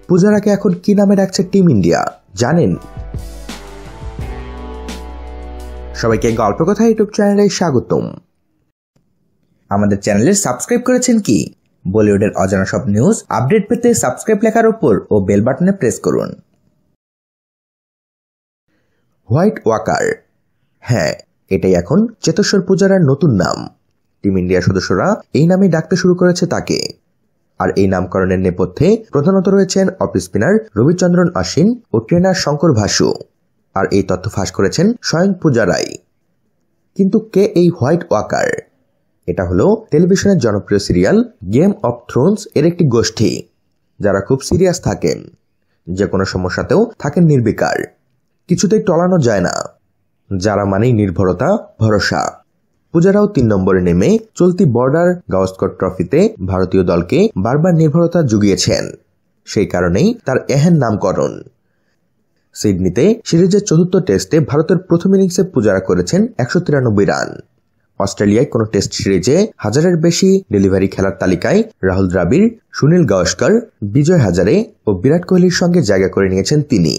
পূজারাকে এখন কি নামে ডাকছে টিম ইন্ডিয়া জানেন? সবাইকে গল্প কথা ইউটিউব চ্যানেলে স্বাগতম। আমাদের চ্যানেলে সাবস্ক্রাইব করেছেন কি? বলিউডের অজানা সব নিউজ আপডেট পেতে সাবস্ক্রাইব লেখার উপর ও বেল বাটনে প্রেস করুন। হোয়াইট ওয়াকার, হ্যাঁ, এটাই এখন চেতেশ্বর পূজারার নতুন নাম। টিম ইন্ডিয়ার সদস্যরা এই নামে ডাকতে শুরু করেছে তাকে। আর এই নামকরণের নেপথ্যে প্রধানত রয়েছেন অফ স্পিনার রবিচন্দ্রন অশ্বিন ও ট্রেনার শঙ্কর ভাসু। আর এই তথ্য ফাঁস করেছেন স্বয়ং পূজারাই। কিন্তু কে এই হোয়াইট ওয়াকার? এটা হলো টেলিভিশনের জনপ্রিয় সিরিয়াল গেম অফ থ্রোনস এর একটি গোষ্ঠী, যারা খুব সিরিয়াস থাকেন, যে কোনো সমস্যাতেও থাকেন নির্বিকার, কিছুতেই টলানো যায় না, যারা মানেই নির্ভরতা, ভরসা। পূজারাও ৩ নম্বরে নেমে চলতি বর্ডার গাওস্কর ট্রফিতে ভারতীয় দলকে বারবার নির্ভরতা জুগিয়েছেন। সেই কারণেই তার এহেন নামকরণ। সিডনিতে সিরিজের চতুর্থ টেস্টে ভারতের প্রথম ইনিংসে পূজারা করেছেন ১৯৩ রান। অস্ট্রেলিয়ায় কোনো টেস্ট সিরিজে ১০০০-এর বেশি ডেলিভারি খেলার তালিকায় রাহুল দ্রাবিড়, সুনীল গাওস্কর, বিজয় হাজারে ও বিরাট কোহলির সঙ্গে জায়গা করে নিয়েছেন তিনি।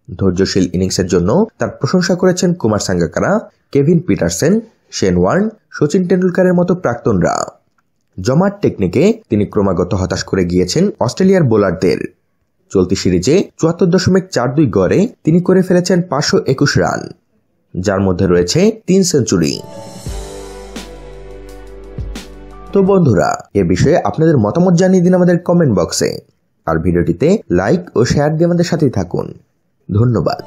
ধৈর্যশীল ইনিংসের জন্য তার প্রশংসা করেছেন Kumar Sangakkara, Kevin Pietersen, Shane Warne, Sachin টেন্ডুলকারের মতো প্রাক্তনরা। জমাট টেকনিকে তিনি ক্রমাগত হতাশ করে গিয়েছেন অস্ট্রেলিয়ার বোলারদের। চলতি সিরিজে ৭৪.৪২ গড়ে তিনি করে ফেলেছেন ৫২১ রান, যার মধ্যে রয়েছে ৩ সেঞ্চুরি। তো বন্ধুরা, এ বিষয়ে আপনাদের মতামত জানিয়ে দিন আমাদের কমেন্ট বক্সে। আর ভিডিওটিতে লাইক ও শেয়ার দিয়ে আমাদের সাথেই থাকুন। ধন্যবাদ।